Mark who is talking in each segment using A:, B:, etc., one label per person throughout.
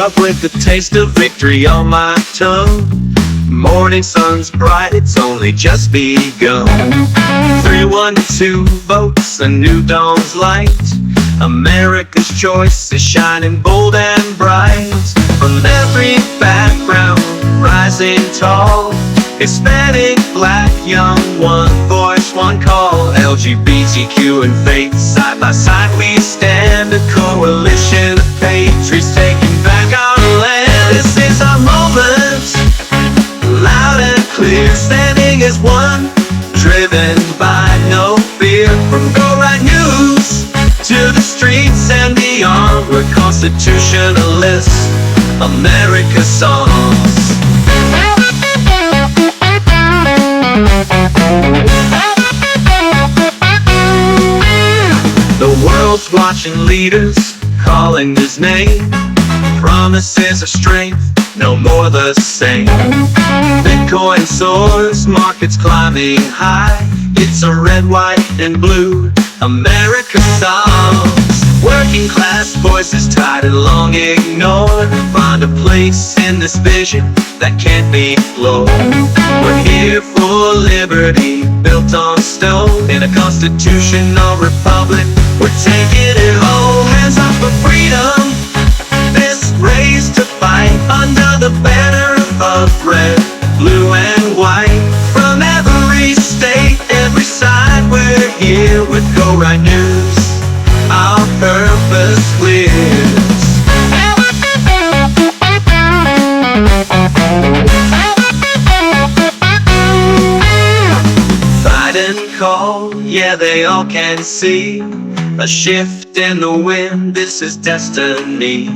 A: up with the taste of victory on my tongue. Morning sun's bright, it's only just begun. 312 votes, a new dawn's light. America's choice is shining bold and bright. From every background, rising tall. Hispanic, black, young, one voice, one call. LGBTQ and faith, side by side we stand. A coalition of patriots taking back our land. This is our moment, loud and clear, standing as one, driven by no fear. From Go Right News to the streets and beyond, we're constitutionalists, America's songs. The world's watching, leaders calling his name. Promises of strength, no more the same. Bitcoin soars, markets climbing high. It's a red, white, and blue America songs. Working class voices tied and long ignored, find a place in this vision that can't be floored. We're here for liberty, built on stone. In a constitutional republic, we're taking it home. Hands up for freedom, this race to fight. Under the banner of red, blue, and white. From every state, every side, we're here with Go Right News. Our purpose lives. Fight and call, yeah, they all can see a shift in the wind, this is destiny.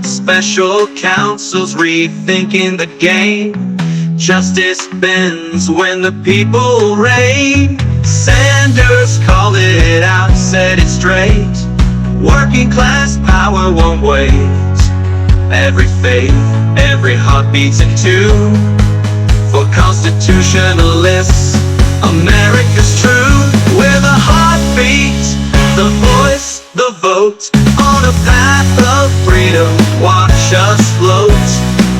A: Special counsels rethinking the game. Justice bends when the people reign. Sanders called it out, said it straight. Working class power won't wait. Every faith, every heart beats in tune. For constitutionalists, America's true. We're the heartbeat, the voice, the vote. On a path of freedom, watch us float.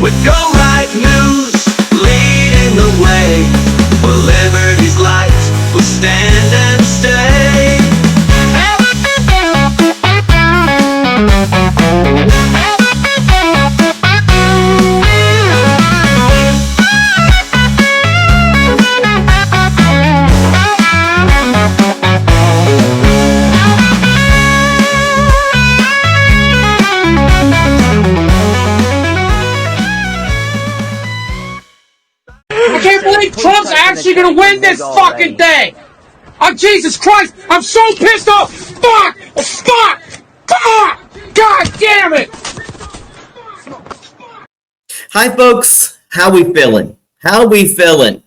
A: With Go Right News, leading the way. For liberty's light, we'll stand and stay.
B: I can't believe Trump's actually gonna win this fucking thing! Oh, Jesus Christ! I'm so pissed off! Fuck! Fuck! Fuck! God damn it!
C: Hi, folks. How we feeling? How we feeling?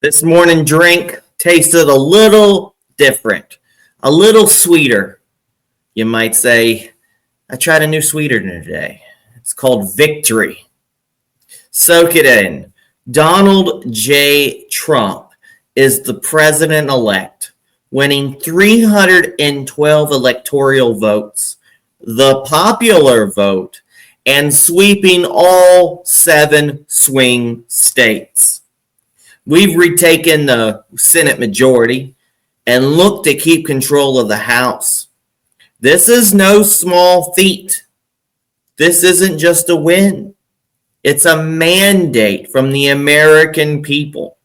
C: This morning drink tasted a little different, a little sweeter. You might say, I tried a new sweetener today. It's called Victory. Soak it in. Donald J. Trump is the president-elect, winning 312 electoral votes, the popular vote, and sweeping all 7 swing states. We've retaken the Senate majority and look to keep control of the House. This is no small feat. This isn't just a win. It's a mandate from the American people.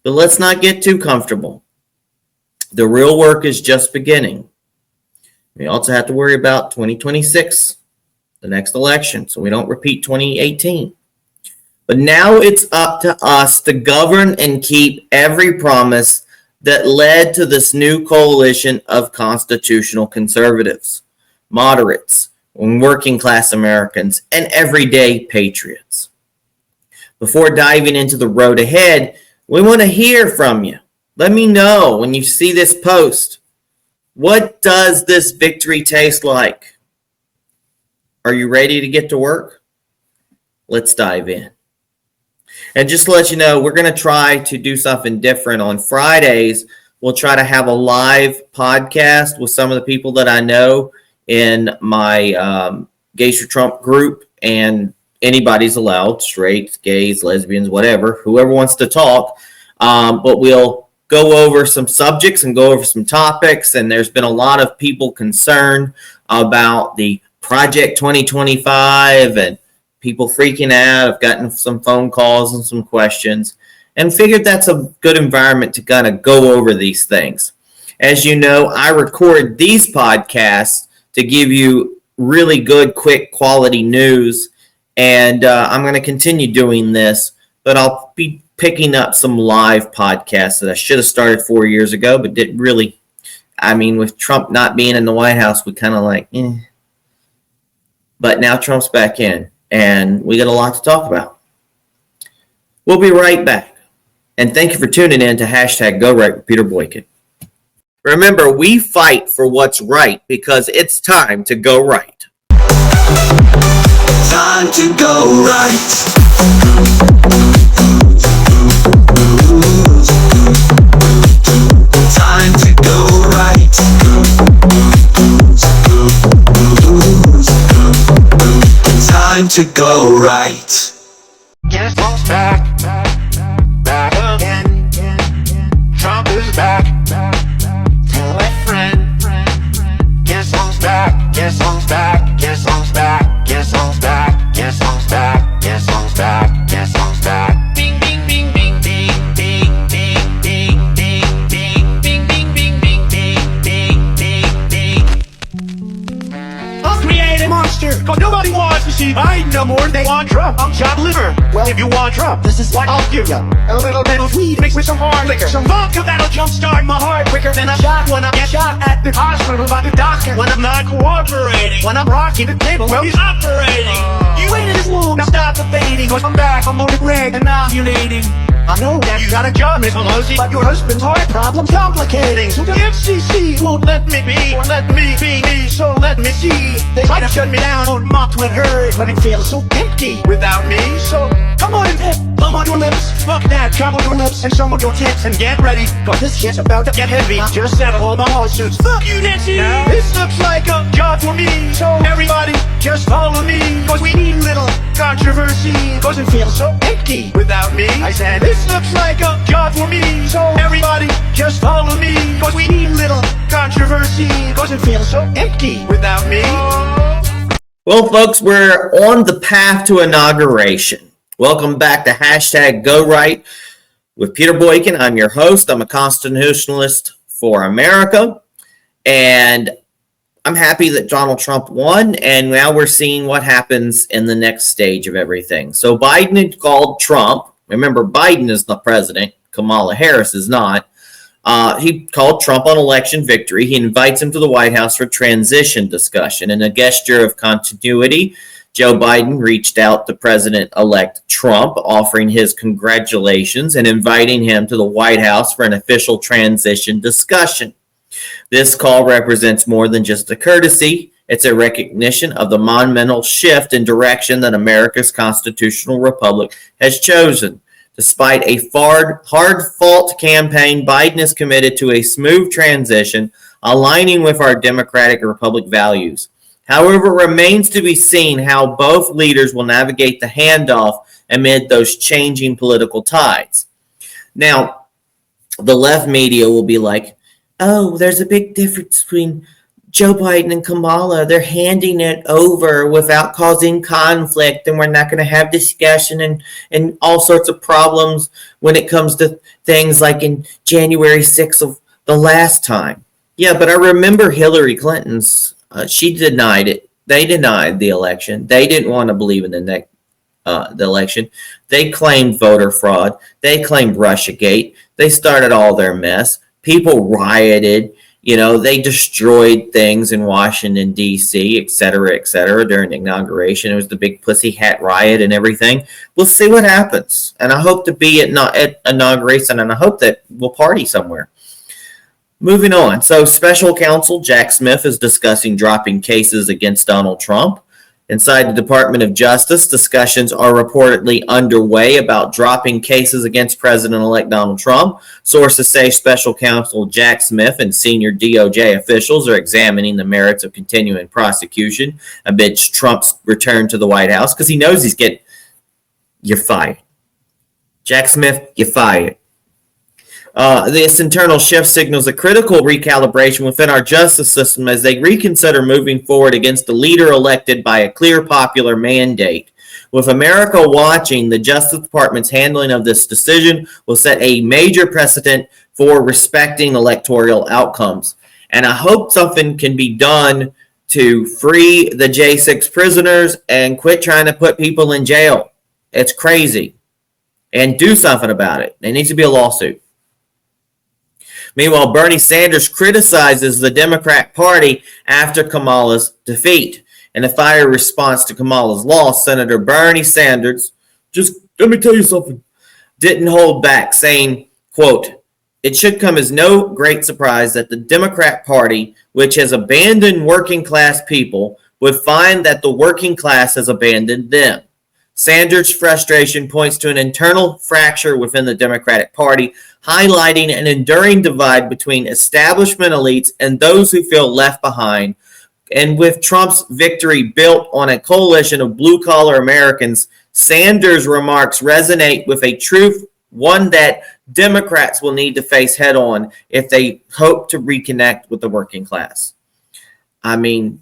C: But let's not get too comfortable. The real work is just beginning. We also have to worry about 2026, the next election, so we don't repeat 2018. But now it's up to us to govern and keep every promise that led to this new coalition of constitutional conservatives, moderates, working class Americans, and everyday patriots. Before diving into the road ahead, we want to hear from you. Let me know when you see this post. What does this victory taste like? Are you ready to get to work? Let's dive in. And just to let you know, we're going to try to do something different. On Fridays, we'll try to have a live podcast with some of the people that I know in my Gays for Trump group, and anybody's allowed, straights, gays, lesbians, whatever, whoever wants to talk. But we'll go over some subjects and go over some topics, and there's been a lot of people concerned about the Project 2025 and people freaking out. I've gotten some phone calls and some questions, and figured that's a good environment to kind of go over these things. As you know, I record these podcasts to give you really good, quick, quality news, and I'm going to continue doing this, but I'll be picking up some live podcasts that I should have started 4 years ago, but didn't really. I mean, with Trump not being in the White House, we kind of like, But now Trump's back in, and we got a lot to talk about. We'll be right back. And thank you for tuning in to #GoRight with Peter Boykin. Remember, we fight for what's right because it's time to go right.
A: Time to go right. Time to go right. Time to go right.
D: Guess who's back? Back again. Trump is back. Tell a friend. Guess who's back? Guess who's back? Guess who's back? Guess who's back? Guess who's back? Guess who's back? Guess who's back? Bing bing bing bing bing bing bing bing bing bing bing bing bing bing bing bing bing. I'll create a monster, cause nobody wants to see Biden no more. They want Trump. I'm chopped liver. Well, if you want Trump, this is what I'll give ya. A little bit of weed mixed with some hard liquor. Some vodka that'll jumpstart my heart quicker than a shot when I get shot at the hospital by the doctor. When I'm not cooperating, when I'm rocking the table, well, he's operating. You waited this long, now stop debating, cause I'm back, I'm on the reg and ovulating. I know that you got a job, Miss Pelosi, but your husband's heart problem's complicating. So the FCC won't let me be, or let me be me, so let me see. They try to shut me down on my Twitter, but it feels so empty without me. So come on and thumb on your lips, fuck that, chop on your lips and some of your tits, and get ready, cause this shit's about to get heavy. I just settled all my lawsuits. Fuck you, Nancy! This looks like a job for me, so everybody just follow me, cause we need little controversy, cause it feels so empty without me. I said, this looks like a job for me, so everybody just follow me, cause we need little controversy, cause it feels so empty without me.
C: Well, folks, we're on the path to inauguration. Welcome back to #GoRight with Peter Boykin. I'm your host. I'm a constitutionalist for America, and I'm happy that Donald Trump won, and now we're seeing what happens in the next stage of everything. So Biden had called Trump. Remember, Biden is the president. Kamala Harris is not. He called Trump on election victory. He invites him to the White House for transition discussion. In a gesture of continuity, Joe Biden reached out to President-elect Trump, offering his congratulations and inviting him to the White House for an official transition discussion. This call represents more than just a courtesy. It's a recognition of the monumental shift in direction that America's constitutional republic has chosen. Despite a hard-fought campaign, Biden is committed to a smooth transition, aligning with our democratic republic values. However, it remains to be seen how both leaders will navigate the handoff amid those changing political tides. Now, the left media will be like, oh, there's a big difference between Joe Biden and Kamala. They're handing it over without causing conflict, and we're not going to have discussion and all sorts of problems when it comes to things like in January 6th of the last time. Yeah, but I remember Hillary Clinton's, she denied it. They denied the election. They didn't want to believe in the election. They claimed voter fraud. They claimed Russiagate. They started all their mess. People rioted. You know, they destroyed things in Washington, D.C., et cetera, during the inauguration. It was the big pussy hat riot and everything. We'll see what happens. And I hope to be at inauguration, and I hope that we'll party somewhere. Moving on. So, special counsel Jack Smith is discussing dropping cases against Donald Trump. Inside the Department of Justice, discussions are reportedly underway about dropping cases against President-elect Donald Trump. Sources say Special Counsel Jack Smith and senior DOJ officials are examining the merits of continuing prosecution amidst Trump's return to the White House because he knows you're fired. Jack Smith, you're fired. This internal shift signals a critical recalibration within our justice system as they reconsider moving forward against the leader elected by a clear popular mandate. With America watching, the Justice Department's handling of this decision will set a major precedent for respecting electoral outcomes. And I hope something can be done to free the J6 prisoners and quit trying to put people in jail. It's crazy. And do something about it. There needs to be a lawsuit. Meanwhile, Bernie Sanders criticizes the Democrat Party after Kamala's defeat. In a fiery response to Kamala's loss, Senator Bernie Sanders, just let me tell you something, didn't hold back, saying, quote, "It should come as no great surprise that the Democrat Party, which has abandoned working class people, would find that the working class has abandoned them." Sanders' frustration points to an internal fracture within the Democratic Party, highlighting an enduring divide between establishment elites and those who feel left behind. And with Trump's victory built on a coalition of blue-collar Americans, Sanders' remarks resonate with a truth, one that Democrats will need to face head-on if they hope to reconnect with the working class. I mean,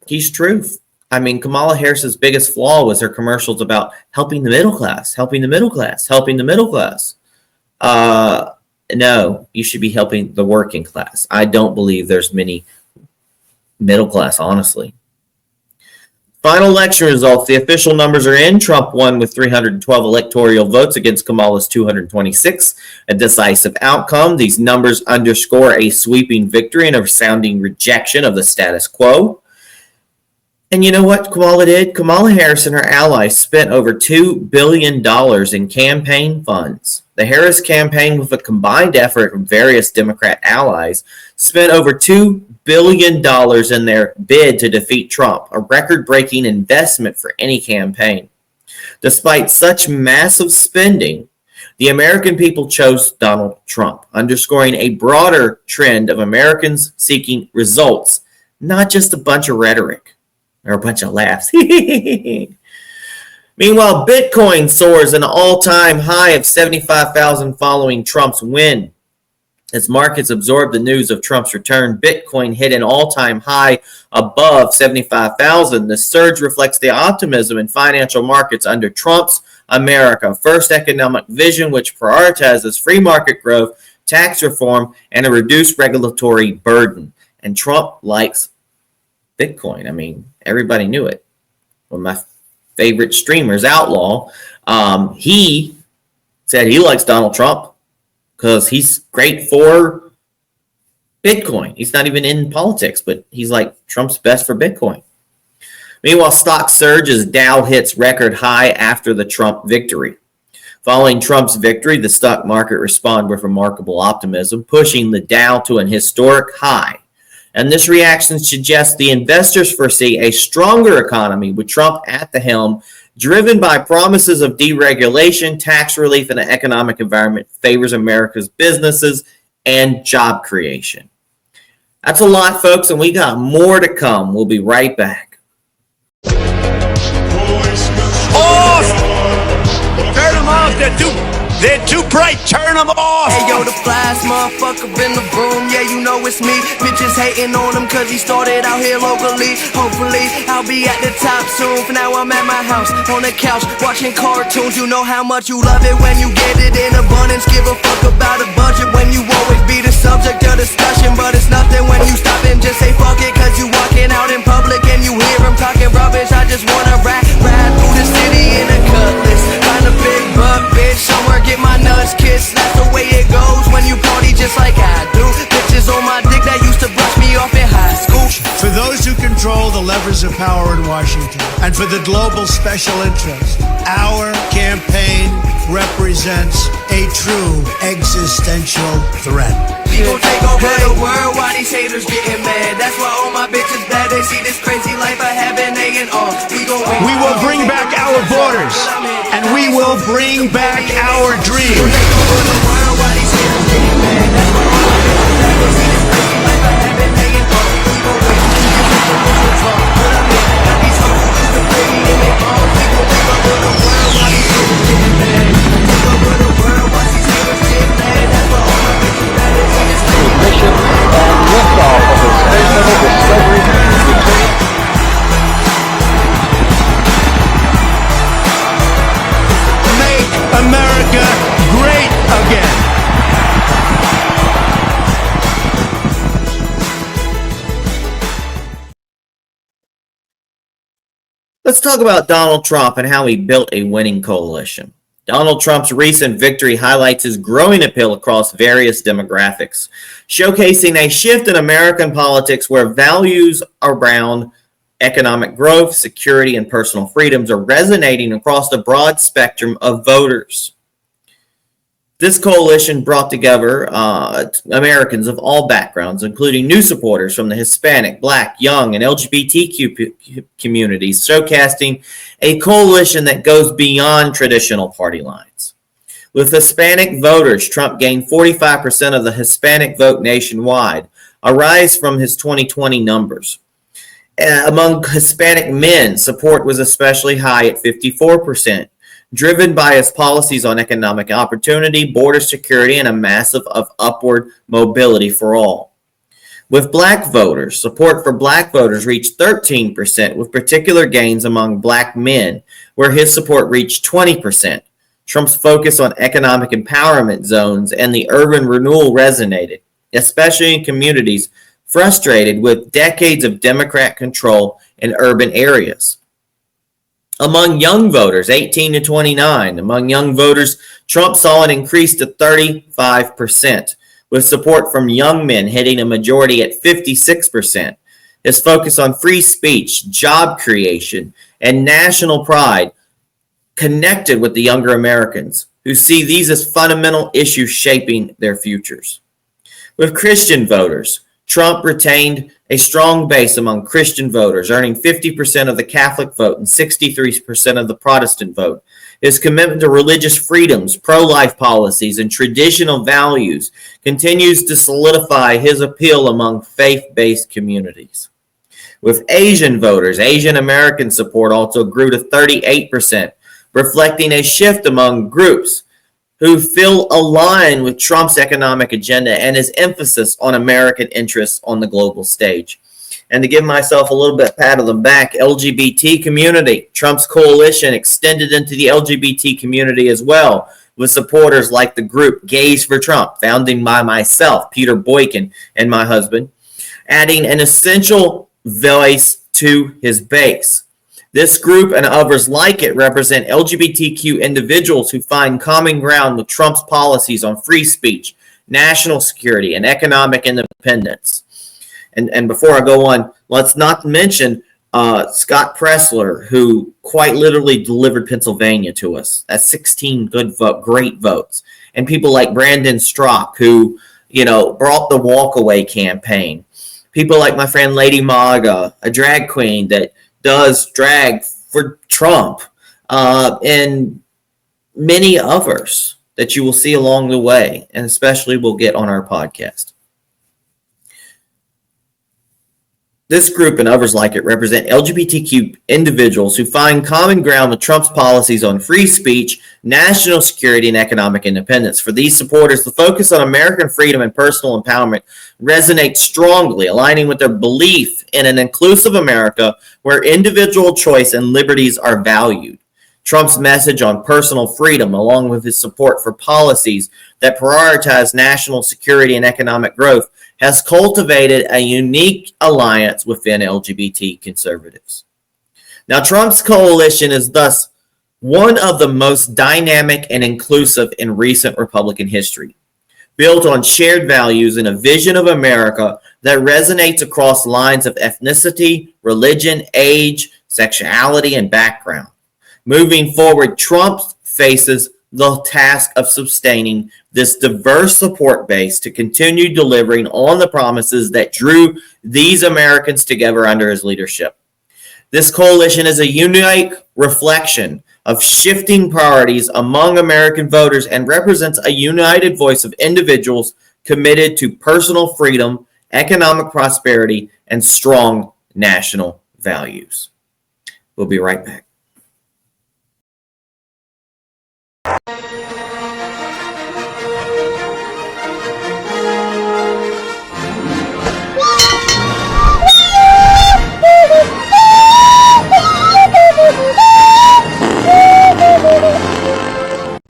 C: he's truth. I mean, Kamala Harris's biggest flaw was her commercials about helping the middle class, helping the middle class, helping the middle class. No, you should be helping the working class. I don't believe there's many middle class, honestly. Final election results. The official numbers are in. Trump won with 312 electoral votes against Kamala's 226, a decisive outcome. These numbers underscore a sweeping victory and a resounding rejection of the status quo. And you know what Kamala did? Kamala Harris and her allies spent over $2 billion in campaign funds. The Harris campaign, with a combined effort of various Democrat allies, spent over $2 billion in their bid to defeat Trump, a record-breaking investment for any campaign. Despite such massive spending, the American people chose Donald Trump, underscoring a broader trend of Americans seeking results, not just a bunch of rhetoric. Or a bunch of laughs. Meanwhile, Bitcoin soars an all-time high of 75,000 following Trump's win. As markets absorb the news of Trump's return, Bitcoin hit an all-time high above 75,000. The surge reflects the optimism in financial markets under Trump's America First economic vision, which prioritizes free market growth, tax reform, and a reduced regulatory burden. And Trump likes Bitcoin. I mean, everybody knew it. One of my favorite streamers, Outlaw, he said he likes Donald Trump because he's great for Bitcoin. He's not even in politics, but he's like, Trump's best for Bitcoin. Meanwhile, stock surge as Dow hits record high after the Trump victory. Following Trump's victory, the stock market responded with remarkable optimism, pushing the Dow to an historic high. And this reaction suggests the investors foresee a stronger economy with Trump at the helm, driven by promises of deregulation, tax relief, and an economic environment that favors America's businesses and job creation. That's a lot, folks, and we got more to come. We'll be right back.
E: Off! Turn them off, they're too bright, turn them off!
F: Hey yo, the flyest motherfucker in the room, yeah, you know it's me. Bitches hating on him cause he started out here locally. Hopefully, I'll be at the top soon. For now, I'm at my house, on the couch, watching cartoons. You know how much you love it when you get it in abundance. Give a fuck about a budget when you always be the subject of discussion. But it's nothing when you stop and just say fuck it, cause you walking out in public and you hear him talking rubbish. I just wanna ride through the city in a cutlass. Find a big buck, bitch, somewhere get my nuts kissed. That's the way it goes when you party just like I do. Bitches on my dick that used to brush me off in high school.
E: For those who control the levers of power in Washington, and for the global special interest, our campaign represents a true existential threat.
F: We gon' take over the world while these haters getting mad. That's why all my bitches bad. They see this crazy life I have and they and all.
E: We will bring back our borders, and we will bring back our dreams. Make America great again.
C: Let's talk about Donald Trump and how he built a winning coalition. Donald Trump's recent victory highlights his growing appeal across various demographics, showcasing a shift in American politics where values around economic growth, security, and personal freedoms are resonating across a broad spectrum of voters. This coalition brought together Americans of all backgrounds, including new supporters from the Hispanic, Black, young, and LGBTQ communities, showcasing a coalition that goes beyond traditional party lines. With Hispanic voters, Trump gained 45% of the Hispanic vote nationwide, a rise from his 2020 numbers. Among Hispanic men, support was especially high at 54%. Driven by his policies on economic opportunity, border security, and a massive of upward mobility for all. With black voters, support for black voters reached 13%, with particular gains among black men, where his support reached 20%. Trump's focus on economic empowerment zones and the urban renewal resonated, especially in communities frustrated with decades of Democrat control in urban areas. Among young voters, 18 to 29, Trump saw an increase to 35%, with support from young men hitting a majority at 56%. His focus on free speech, job creation, and national pride connected with the younger Americans, who see these as fundamental issues shaping their futures. With Christian voters, Trump retained a strong base among Christian voters, earning 50% of the Catholic vote and 63% of the Protestant vote. His commitment to religious freedoms, pro-life policies, and traditional values continues to solidify his appeal among faith-based communities. With Asian voters, Asian American support also grew to 38%, reflecting a shift among groups who feel aligned with Trump's economic agenda and his emphasis on American interests on the global stage. And to give myself a little bit pat on the back, LGBT community. Trump's coalition extended into the LGBT community as well, with supporters like the group Gays for Trump, founded by myself, Peter Boykin, and my husband, adding an essential voice to his base. This group and others like it represent LGBTQ individuals who find common ground with Trump's policies on free speech, national security, and economic independence. And before I go on, let's not mention Scott Pressler, who quite literally delivered Pennsylvania to us. That's 16 great votes. And people like Brandon Strzok, who, brought the walkaway campaign. People like my friend Lady Maga, a drag queen that does drag for Trump, and many others that you will see along the way, and especially we'll get on our podcast. This group and others like it represent LGBTQ individuals who find common ground with Trump's policies on free speech, national security, and economic independence. For these supporters, the focus on American freedom and personal empowerment resonates strongly, aligning with their belief in an inclusive America where individual choice and liberties are valued. Trump's message on personal freedom, along with his support for policies that prioritize national security and economic growth, has cultivated a unique alliance within LGBT conservatives. Now, Trump's coalition is thus one of the most dynamic and inclusive in recent Republican history, built on shared values and a vision of America that resonates across lines of ethnicity, religion, age, sexuality, and background. Moving forward, Trump faces the task of sustaining this diverse support base to continue delivering on the promises that drew these Americans together under his leadership. This coalition is a unique reflection of shifting priorities among American voters and represents a united voice of individuals committed to personal freedom, economic prosperity, and strong national values. We'll be right back.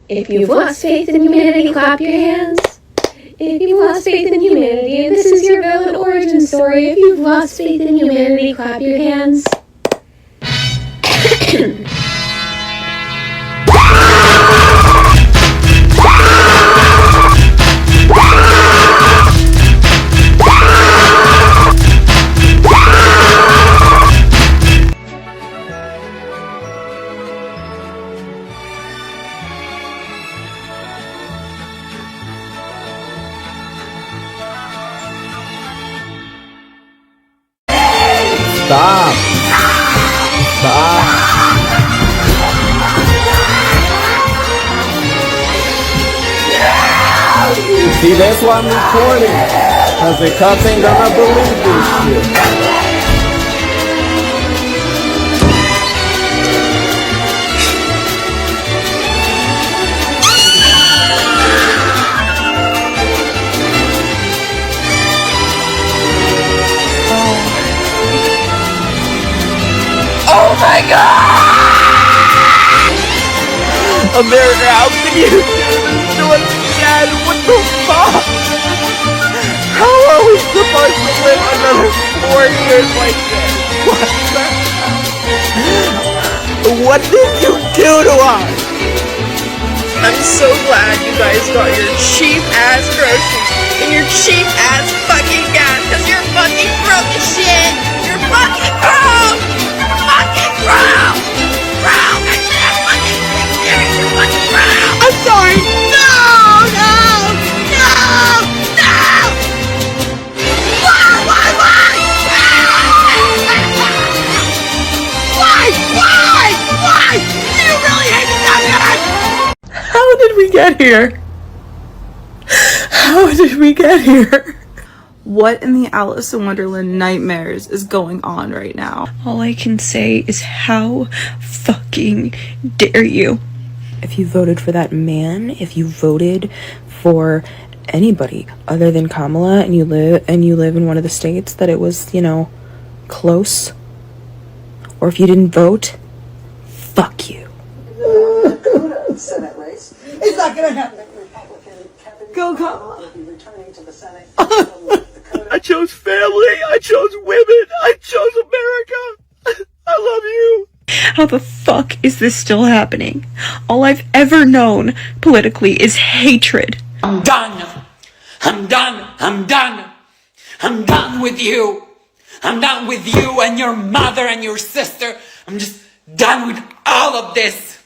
G: If you've lost faith in humanity, clap your hands. If you've lost faith in humanity, and this is your villain origin story, if you've lost faith in humanity, clap your hands.
H: Stop. Stop. See, that's why I'm recording. Because the cops ain't gonna believe this shit.
F: Oh my God! America, how can you do this to us again? What the fuck? How are we supposed to live another 4 years like this? What the hell? What did you do to us? I'm so glad you guys got your cheap ass groceries and your cheap ass fucking gas, because you're fucking broke as shit! You're fucking broke! Fucking broke! Broke! I said fucking serious, you're fucking broke! I'm sorry! No! No! No! No! Why? Why? Why? Why? Why? Why? Do you really hate me that much? How did we get here? How did we get here?
I: What in the Alice in Wonderland nightmares is going on right now?
J: All I can say is, how fucking dare you?
K: If you voted for that man, if you voted for anybody other than Kamala, and you live in one of the states that it was, close, or if you didn't vote, fuck you.
L: Senate race. It's not gonna happen.
I: Go Kamala.
F: I chose family, I chose women, I chose America. I love you.
J: How the fuck is this still happening? All I've ever known politically is hatred.
M: I'm done. I'm done. I'm done. I'm done with you. I'm done with you and your mother and your sister. I'm just done with all of this.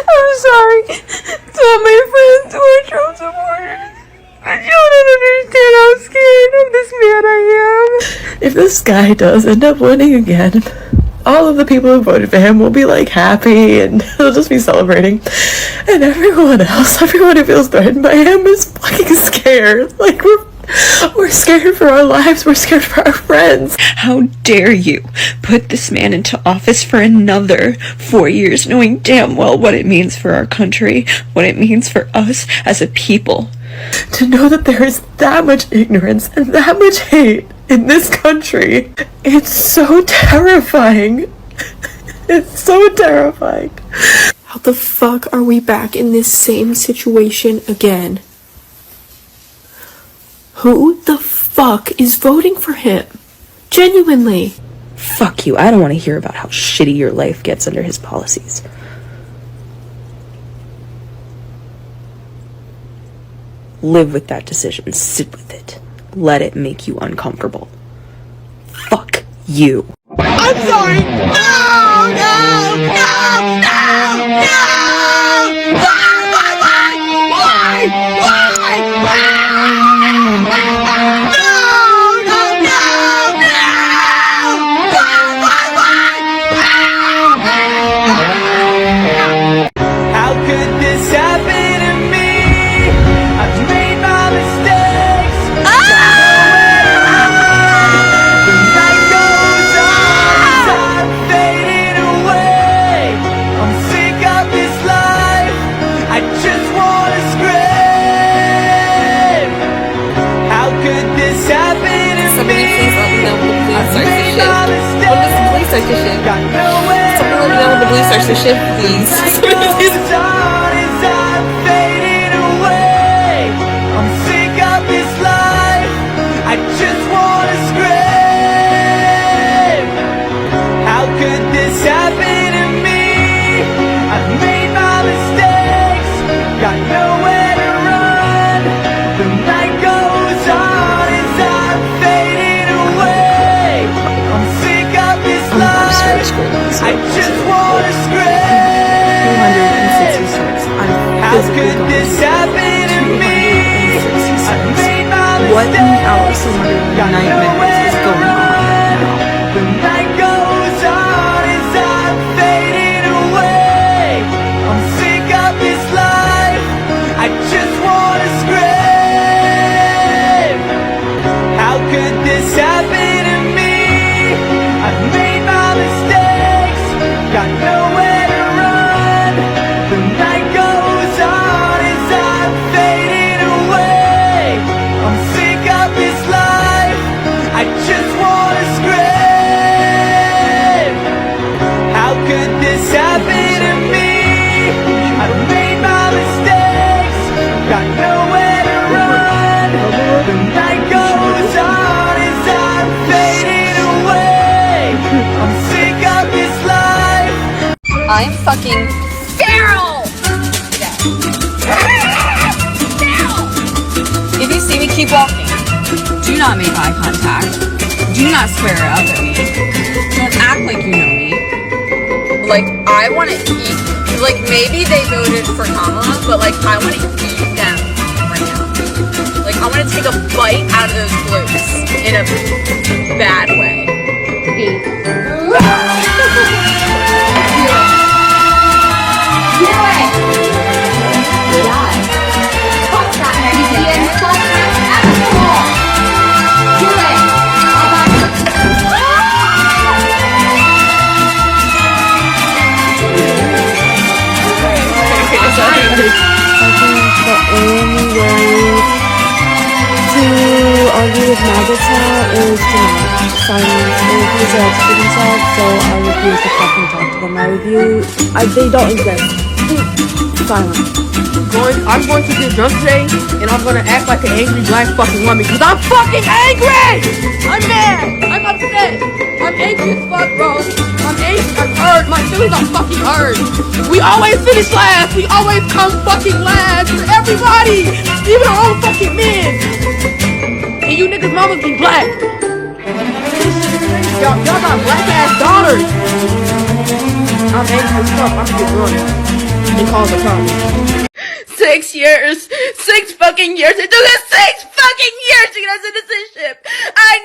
J: I'm sorry to all my friends who are Trump supporters. I don't understand how scared of this man I am.
I: If this guy does end up winning again, all of the people who voted for him will be happy and they'll just be celebrating. And everyone else, everyone who feels threatened by him is fucking scared. We're scared for our lives. We're scared for our friends.
J: How dare you put this man into office for another 4 years, knowing damn well what it means for our country, what it means for us as a people.
I: To know that there is that much ignorance and that much hate in this country, it's so terrifying. It's so terrifying.
K: How the fuck are we back in this same situation again? Who the fuck is voting for him? Genuinely. Fuck you. I don't want to hear about how shitty your life gets under his policies. Live with that decision. Sit with it. Let it make you uncomfortable. Fuck you.
F: I'm sorry. No! How could this happen to me? I've made my mistakes. The night goes on as I'm fading away. I'm sick of this life. I just wanna scream. How could this happen to
N: Somebody
F: me?
N: please let me know when the police
F: I've
N: starts to
F: made
N: shift.
F: my
N: When does the police start to shift?
F: got nowhere
N: Somebody let me know when the police starts to shift, please. Somebody please.
F: I'm sick of this life. I just wanna scream. How could this happen to me? I've made my mistakes. Got nowhere to run. The night goes on as I'm fading away. I'm sick of this life. I just wanna scream.
K: 266. I'm
F: How could this happen to me?
K: What in Alice in Wonderland nightmares is going on right now?
F: The night goes on as I'm fading away. I'm sick of this life. I just wanna scream. How could this happen to me? I've made my mistakes. Got nowhere to run. The night goes on as I'm fading away. I'm sick of this life. I just wanna scream. How could this happen to me? I've made my mistakes. Got nowhere to run. The night goes on as I'm fading away. I'm sick of this life.
N: I'm fucking feral! If you see me, keep walking. Do not make eye contact. Do not square up at me. Don't act like you know me. Like, I want to eat. Like, maybe they voted for Kamala, but like, I want to eat them right now. Like, I want to take a bite out of those glutes in a bad way.
K: The only way to argue with maggots now is to not silence. They refuse to educate themselves, so I refuse to fucking talk to them. They don't exist. Silence.
B: I'm going to get drunk today, and I'm gonna act like an angry black fucking woman, because I'm fucking angry! I'm mad! I'm upset! I'm angry as fuck, bro. I'm angry, I'm hurt, my feelings are fucking hurt. We always finish last, we always come fucking last for everybody! Even our own fucking men! And you niggas mamas be black! Y'all got black ass daughters! I'm angry as fuck, I'm gonna get drunk and cause a problem.
O: 6 years. 6 fucking years. It took us 6 fucking years to get our citizenship. I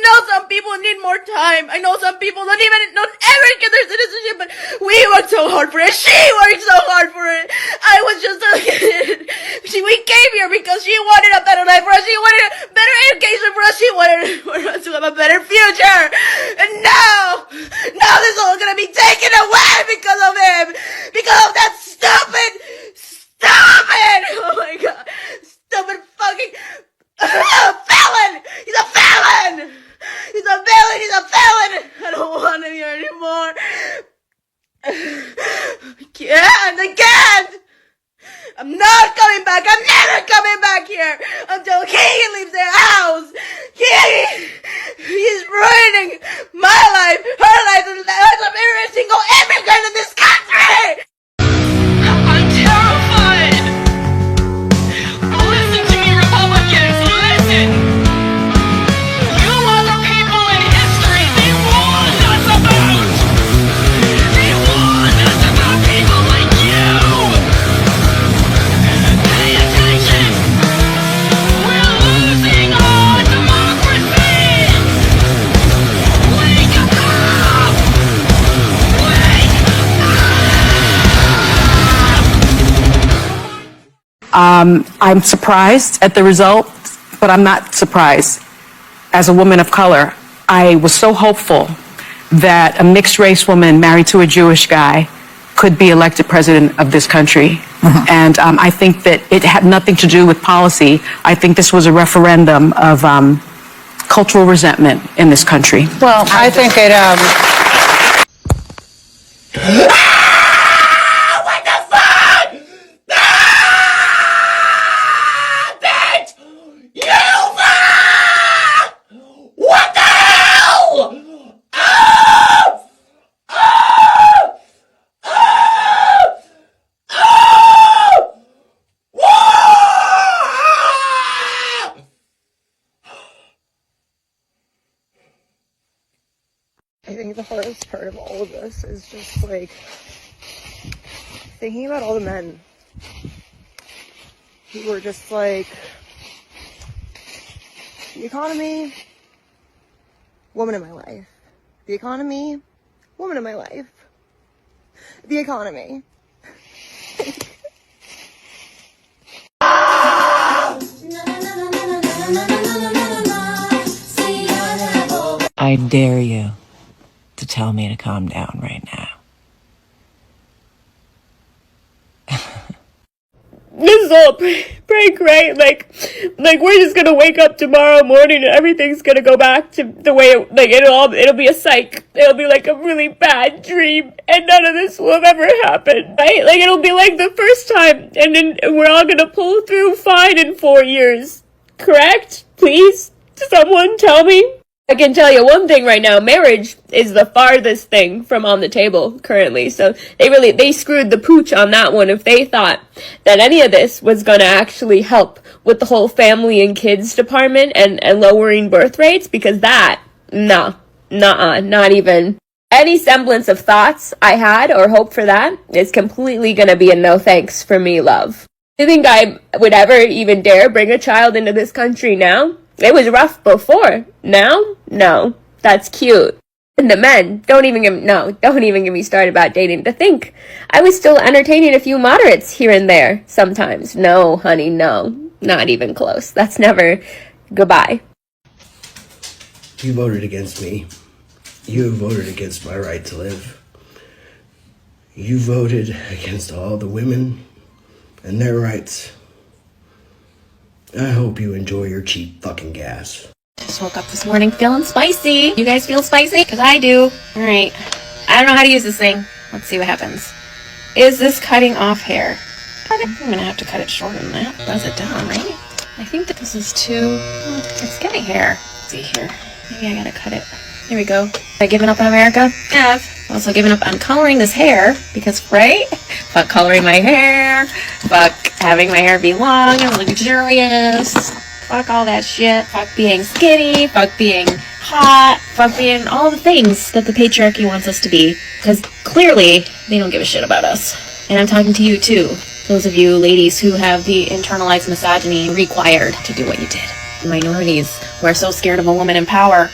O: know some people need more time. I know some people don't ever get their citizenship, but we worked so hard for it. She worked so hard for it. I was just a kid. We came here because she wanted a better life for us. She wanted a better education for us. She wanted for us to have a better future. And now this is all gonna be taken away because of him. Because of that stupid! Oh my god! Stupid fucking felon! He's a felon! He's a villain! He's a felon! I don't want him here anymore. I can't! I'm not coming back! I'm never coming back here until he leaves the house! He's ruining my life, her life, and the lives of every single immigrant in this country! I'm terrified! Listen to me, Republicans! Listen! You are the people in history they warned us about!
P: I'm surprised at the result, but I'm not surprised. As a woman of color, I was so hopeful that a mixed race woman married to a Jewish guy could be elected president of this country. And I think that it had nothing to do with policy. I think this was a referendum of cultural resentment in this country.
Q: Well, I think it,
D: What the fuck? Bitch! You fuck! What the hell?
K: I think the hardest part of all of this is just like thinking about all the men who were just like, the economy, woman in my life. The economy, woman in my life. The economy.
R: I dare you to tell me to calm down right now.
S: This is all prank, right? Like we're just gonna wake up tomorrow morning and everything's gonna go back to the way it'll be a psych. It'll be like a really bad dream, and none of this will have ever happened, right? Like it'll be like the first time, and then we're all gonna pull through fine in 4 years. Correct? Please, someone tell me. I can tell you one thing right now, marriage is the farthest thing from on the table currently. So they screwed the pooch on that one if they thought that any of this was going to actually help with the whole family and kids department and lowering birth rates, because not even any semblance of thoughts I had or hope for that is completely going to be a no thanks for me, love. Do you think I would ever even dare bring a child into this country now? It was rough before. Now? No. That's cute. And the men, don't even get me started about dating. To think I was still entertaining a few moderates here and there sometimes. No, honey, no. Not even close. That's never goodbye.
T: You voted against me. You voted against my right to live. You voted against all the women and their rights. I hope you enjoy your cheap fucking gas.
U: Just woke up this morning feeling spicy. You guys feel spicy? Because I do. Alright. I don't know how to use this thing. Let's see what happens. Is this cutting off hair? I'm gonna have to cut it shorter than that. That's it down, right? I think that this is too... it's getting hair. Let's see here. Maybe I gotta cut it. There we go. Have I given up on America? Yeah. I've also given up on coloring this hair because, right? Fuck coloring my hair. Fuck having my hair be long and luxurious. Fuck all that shit. Fuck being skinny. Fuck being hot. Fuck being all the things that the patriarchy wants us to be. Because clearly, they don't give a shit about us. And I'm talking to you too. Those of you ladies who have the internalized misogyny required to do what you did. Minorities who are so scared of a woman in power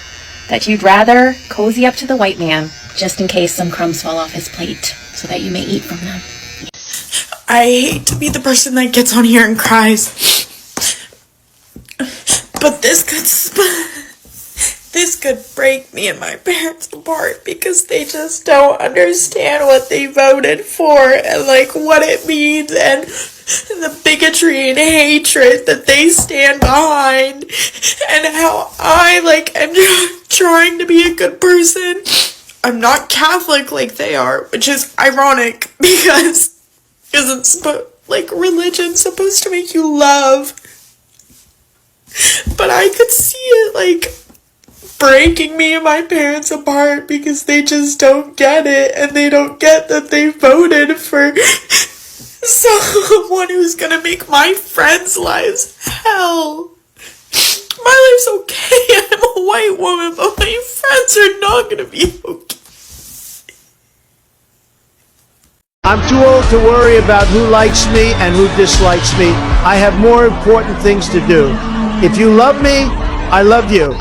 U: that you'd rather cozy up to the white man just in case some crumbs fall off his plate so that you may eat from them.
I: I hate to be the person that gets on here and cries, but this could break me and my parents apart because they just don't understand what they voted for and like what it means and the bigotry and hatred that they stand behind and how I am trying to be a good person. I'm not Catholic like they are, which is ironic because it's religion's supposed to make you love. But I could see it breaking me and my parents apart because they just don't get it and they don't get that they voted for someone who's gonna make my friends' lives hell. My life's okay, I'm a white woman, but my friends are not gonna be okay.
E: I'm too old to worry about who likes me and who dislikes me. I have more important things to do. If you love me, I love you.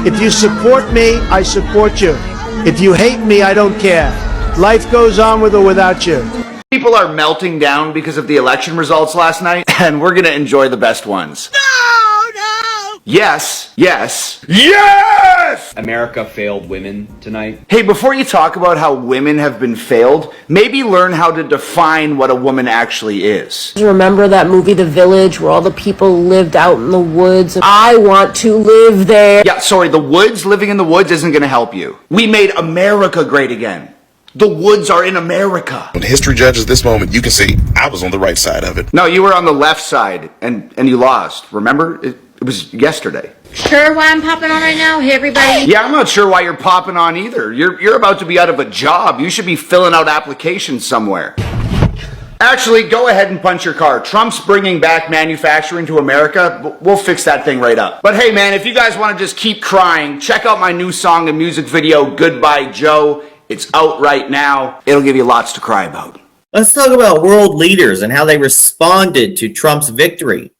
E: If you support me, I support you. If you hate me, I don't care. Life goes on with or without you.
Q: People are melting down because of the election results last night, and we're gonna enjoy the best ones. Yes, yes, yes!
V: America failed women tonight.
Q: Hey, before you talk about how women have been failed, maybe learn how to define what a woman actually is.
W: Remember that movie The Village where all the people lived out in the woods? I want to live there.
Q: Yeah, sorry, the woods, living in the woods isn't gonna help you. We made America great again. The woods are in America.
X: When history judges this moment, you can see I was on the right side of it.
Q: No, you were on the left side, and you lost. Remember? It was yesterday.
U: Sure why I'm popping on right now? Hey, everybody.
Q: Yeah, I'm not sure why you're popping on either. You're about to be out of a job. You should be filling out applications somewhere. Actually, go ahead and punch your card. Trump's bringing back manufacturing to America. We'll fix that thing right up. But hey, man, if you guys want to just keep crying, check out my new song and music video, Goodbye Joe. It's out right now. It'll give you lots to cry about.
C: Let's talk about world leaders and how they responded to Trump's victory.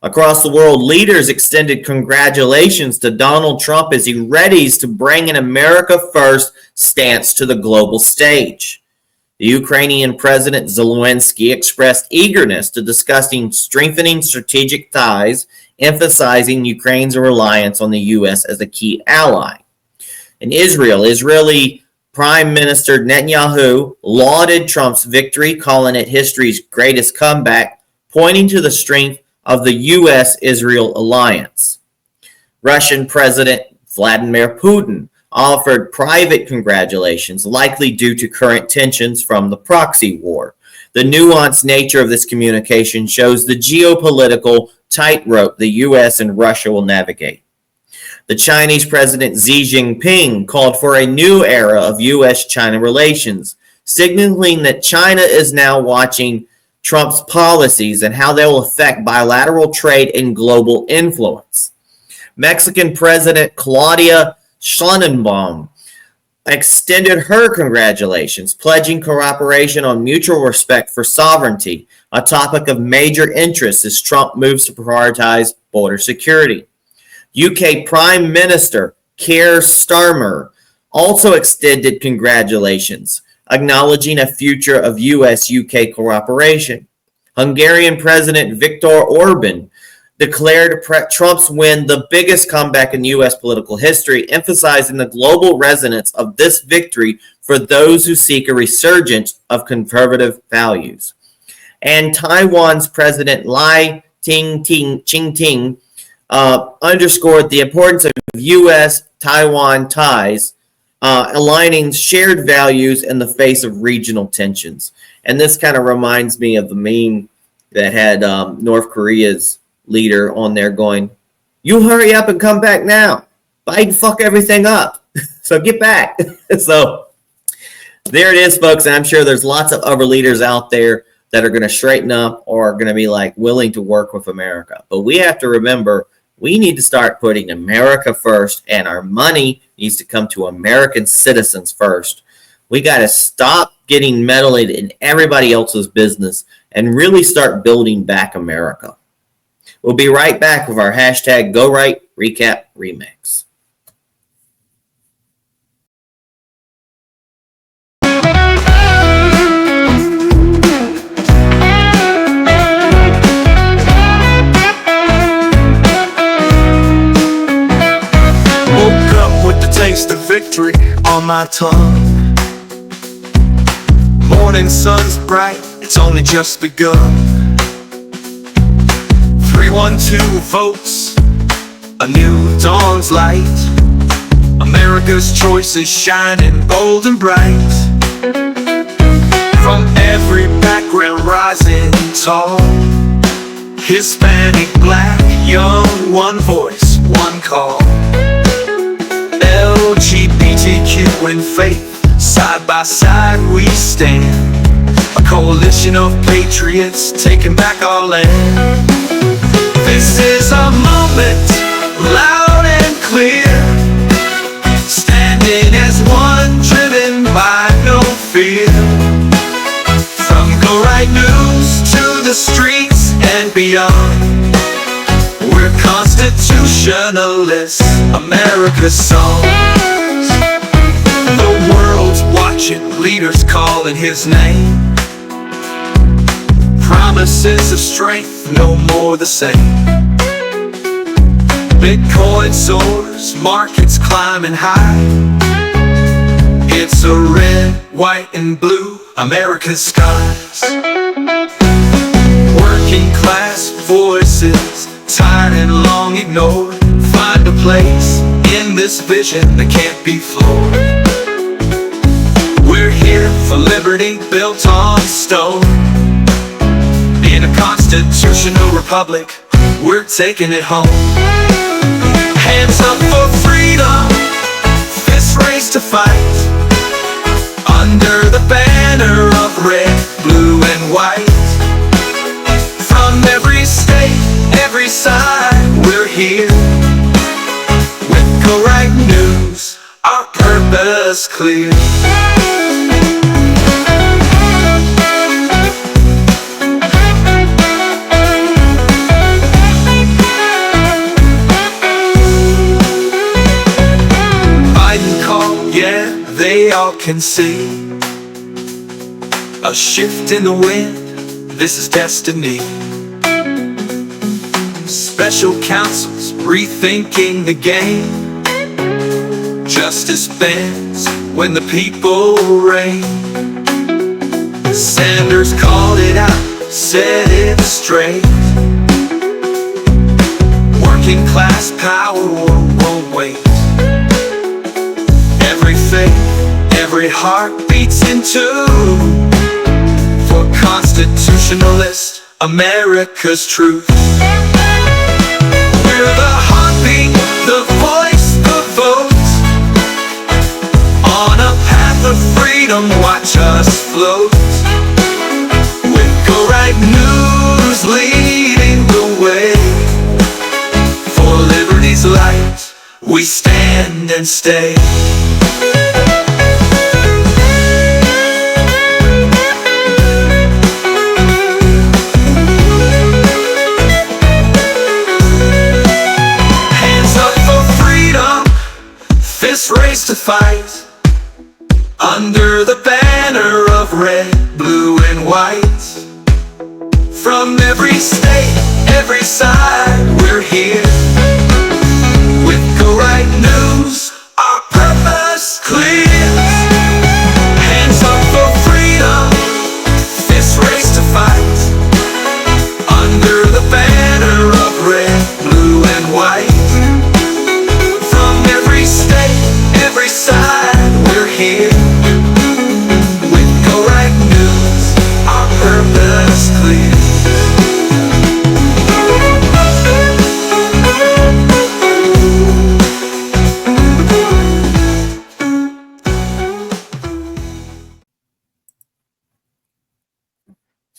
C: Across the world, leaders extended congratulations to Donald Trump as he readies to bring an America First stance to the global stage. The Ukrainian President Zelensky expressed eagerness to discussing strengthening strategic ties, emphasizing Ukraine's reliance on the U.S. as a key ally. In Israel, Israeli Prime Minister Netanyahu lauded Trump's victory, calling it history's greatest comeback, pointing to the strength of the U.S.-Israel alliance. Russian President Vladimir Putin offered private congratulations, likely due to current tensions from the proxy war. The nuanced nature of this communication shows the geopolitical tightrope the U.S. and Russia will navigate. The Chinese President Xi Jinping called for a new era of U.S.-China relations, signaling that China is now watching Trump's policies and how they will affect bilateral trade and global influence. Mexican President Claudia Sheinbaum extended her congratulations, pledging cooperation on mutual respect for sovereignty, a topic of major interest as Trump moves to prioritize border security. UK Prime Minister Keir Starmer also extended congratulations, acknowledging a future of U.S.-UK cooperation. Hungarian President Viktor Orban declared Trump's win the biggest comeback in U.S. political history, emphasizing the global resonance of this victory for those who seek a resurgence of conservative values. And Taiwan's President Lai Ching-ting underscored the importance of U.S.-Taiwan ties, aligning shared values in the face of regional tensions. And this kind of reminds me of the meme that had North Korea's leader on there going, "You hurry up and come back now. Biden fuck everything up. So get back." So there it is, folks. And I'm sure there's lots of other leaders out there that are going to straighten up or are going to be like willing to work with America. But we have to remember, we need to start putting America first, and our money needs to come to American citizens first. We got to stop getting meddled in everybody else's business and really start building back America. We'll be right back with our hashtag GoRight Recap Remix.
A: Woke up with the taste of victory on my tongue. Morning sun's bright, it's only just begun. 312 votes, a new dawn's light. America's choice is shining bold and bright. From every background rising tall, Hispanic, black, young, one voice, one call. LGBTQ and faith, side by side we stand. A coalition of patriots taking back our land. This is a moment, loud and clear, standing as one, driven by no fear. From Go Right News to the streets and beyond, we're constitutionalists, America's songs. The world's watching, leaders calling his name. Promises of strength, no more the same. Bitcoin soars, markets climbing high. It's a red, white, and blue America's skies. Working class voices, tired and long ignored, find a place in this vision that can't be floored. We're here for liberty built on stone. In a constitutional republic, we're taking it home. Hands up for freedom, fists raised to fight. Under the banner of red, blue, and white. From every state, every side, we're here. With Go Right News, our purpose clear. Yeah, they all can see a shift in the wind, this is destiny. Special counsels rethinking the game. Justice bends when the people reign. Sanders called it out, set it straight. Working class power won't wait. Every faith, every heart beats in tune. For constitutionalist America's truth. We're the heartbeat, the voice, the vote. On a path of freedom, watch us float. With Go Right News leading the way. For liberty's light, we stand and stay. Race to fight under the banner of red, blue, and white. From every state, every side, we're here. With Go Right News, our purpose clear. Hands up for freedom, this race to fight. Under the banner of red, blue, and white. Every side, we're here. With Go Right News, our purpose clear.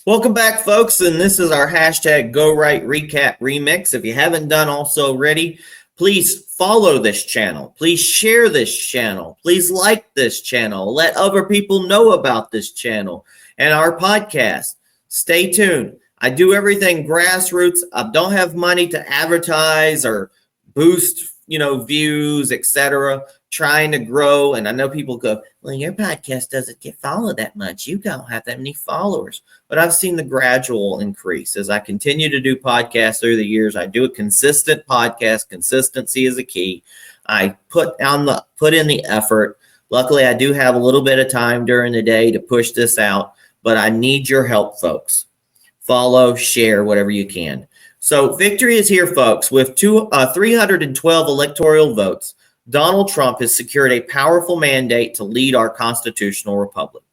C: Welcome back, folks, and this is our hashtag Go Right Recap Remix. If you haven't done also already, please follow this channel. Please share this channel. Please like this channel. Let other people know about this channel and our podcast. Stay tuned. I do everything grassroots. I don't have money to advertise or boost, views, etc. Trying to grow. And I know people go, well, your podcast doesn't get followed that much. You don't have that many followers. But I've seen the gradual increase as I continue to do podcasts through the years. I do a consistent podcast. Consistency is a key. I put in the effort. Luckily, I do have a little bit of time during the day to push this out, but I need your help, folks. Follow, share, whatever you can. So victory is here, folks. With 312 electoral votes, Donald Trump has secured a powerful mandate to lead our constitutional republic.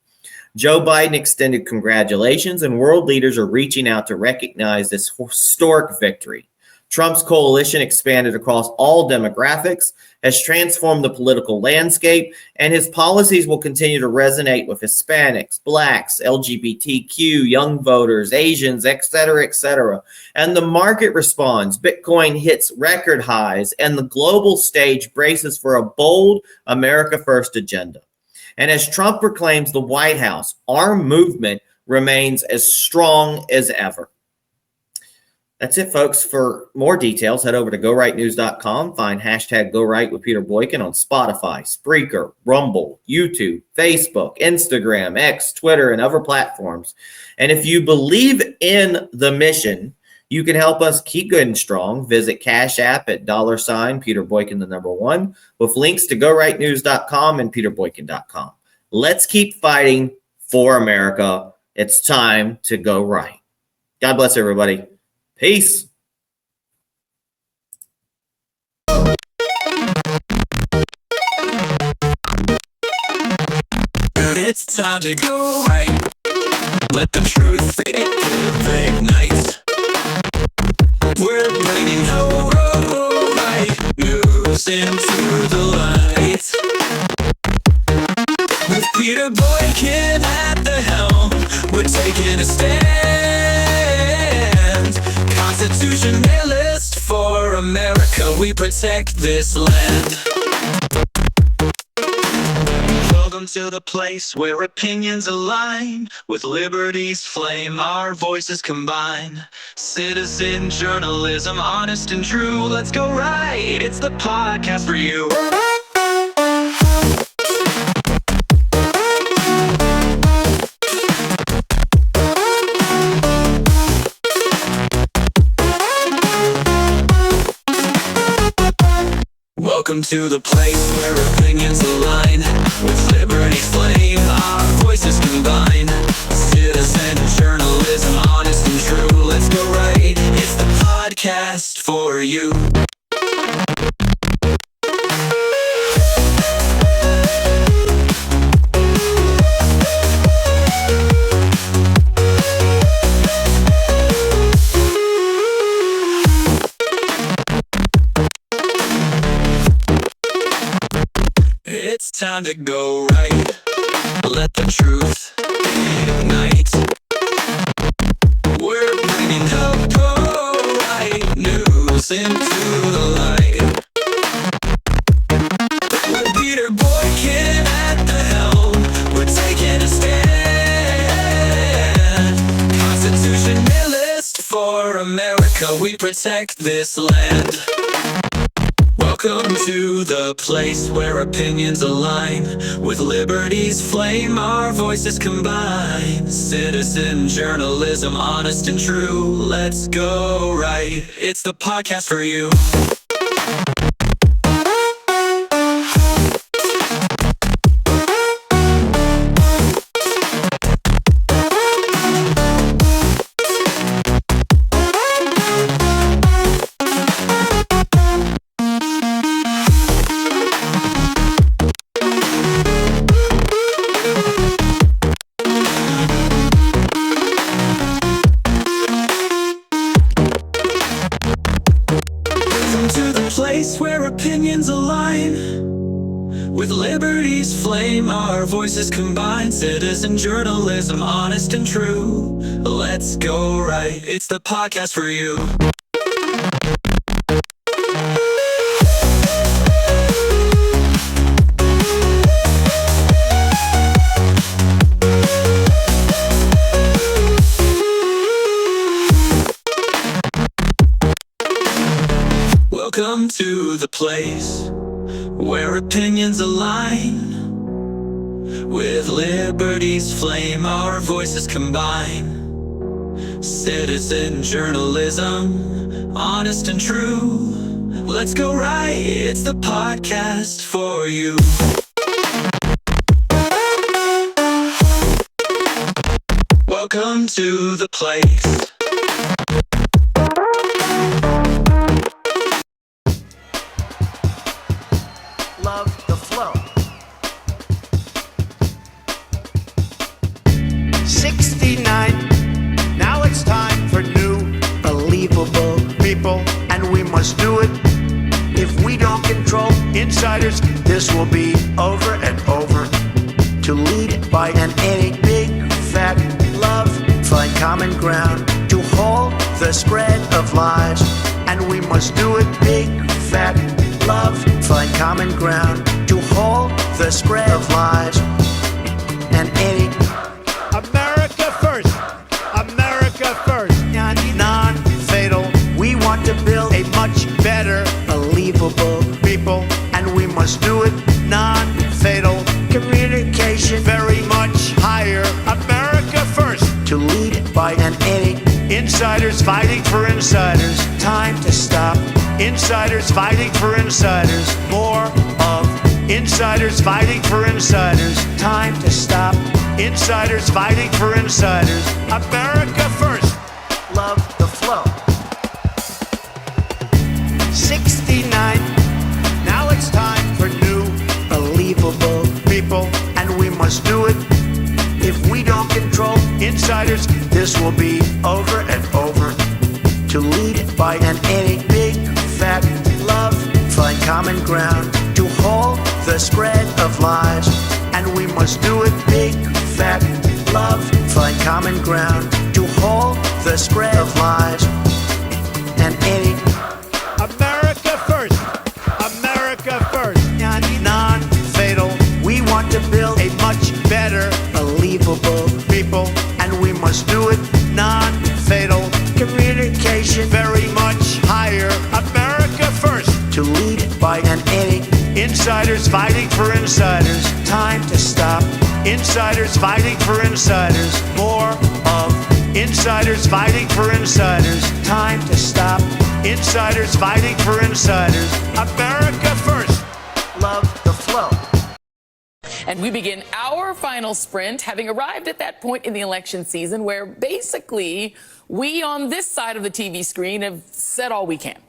C: Joe Biden extended congratulations, and world leaders are reaching out to recognize this historic victory. Trump's coalition expanded across all demographics, has transformed the political landscape, and his policies will continue to resonate with Hispanics, Blacks, LGBTQ, young voters, Asians, etc., etc. And the market responds. Bitcoin hits record highs, and the global stage braces for a bold America First agenda. And as Trump proclaims the White House, our movement remains as strong as ever. That's it, folks. For more details, head over to GoRightNews.com. Find hashtag GoRight with Peter Boykin on Spotify, Spreaker, Rumble, YouTube, Facebook, Instagram, X, Twitter, and other platforms. And if you believe in the mission, you can help us keep good and strong. Visit Cash App at $ Peter Boykin, the number 1, with links to GoRightNews.com and PeterBoykin.com. Let's keep fighting for America. It's time to go right. God bless everybody. Peace.
A: It's time to go right. Let the truth ignite. We're bringing the right news into the light. With Peter Boykin at the helm, we're taking a stand. Constitutionalist for America, we protect this land. Welcome to the place where opinions align. With liberty's flame, our voices combine. Citizen journalism, honest and true. Let's go right, it's the podcast for you. Welcome to the place where opinions align. With liberty's flame, our voices combine. Citizen journalism, honest and true. Let's go right, it's the podcast for you. It's time to go right. Let the truth ignite. We're bringing the right news into the light. With Peter Boykin at the helm, we're taking a stand. Constitutionalist for America, we protect this land. Welcome to the place where opinions align. With liberty's flame, our voices combine. Citizen journalism, honest and true. Let's go right, it's the podcast for you. Place where opinions align. With liberty's flame, our voices combine. Citizen journalism, honest and true. Let's go right, it's the podcast for you. Welcome to the place where opinions align. With liberty's flame, our voices combine. Citizen journalism, honest and true. Let's go right, it's the podcast for you. Welcome to the place.
F: Love the flow.
E: 69. Now it's time for new, believable people, and we must do it. If we don't control insiders, this will be over and over. To lead by an any big fat love, find common ground to halt the spread of lies, and we must do it big fat love, find common ground to halt the spread of lies, and any America first, non-fatal
G: to lead by an edit. Insiders fighting for insiders, time to stop. Insiders fighting for insiders, more of. Insiders fighting for insiders, time to stop. Insiders fighting for insiders, America first, love the flow. 69, now it's time for new, believable people, and we must do it. If we don't control insiders, this will be over and over. To lead by an edit, big, fat, love, find common ground. To hold the spread of lies, and we must do it, big, fat, love, find common ground. To hold the spread of lies, and edit. America first, America first, non-fatal. We want to build a much better, believable people, and we must do it non-fatal. Communication very much higher. America first, to lead by an edit. Insiders fighting for insiders, time to stop. Insiders fighting for insiders, more of. Insiders fighting for insiders, time to stop. Insiders fighting for insiders, America first, love the flow.
H: And we begin our final sprint, having arrived at that point in the election season where basically we on this side of the TV screen have said all we can.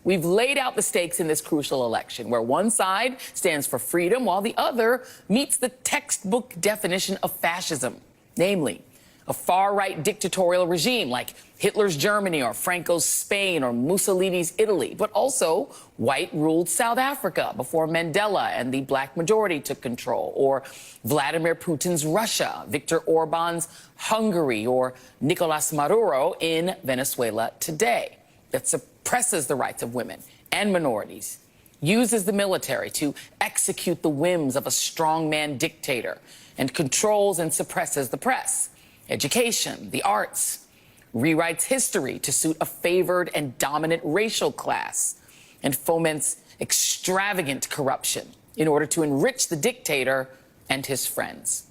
H: We've laid out the stakes in this crucial election, where one side stands for freedom while the other meets the textbook definition of fascism, namely a far-right dictatorial regime like Hitler's Germany or Franco's Spain or Mussolini's Italy, but also white-ruled South Africa before Mandela and the black majority took control, or Vladimir Putin's Russia, Viktor Orban's Hungary, or Nicolas Maduro in Venezuela today, that suppresses the rights of women and minorities, uses the military to execute the whims of a strongman dictator, and controls and suppresses the press, education, the arts, rewrites history to suit a favored and dominant racial class, and foments extravagant corruption in order to enrich the dictator and his friends.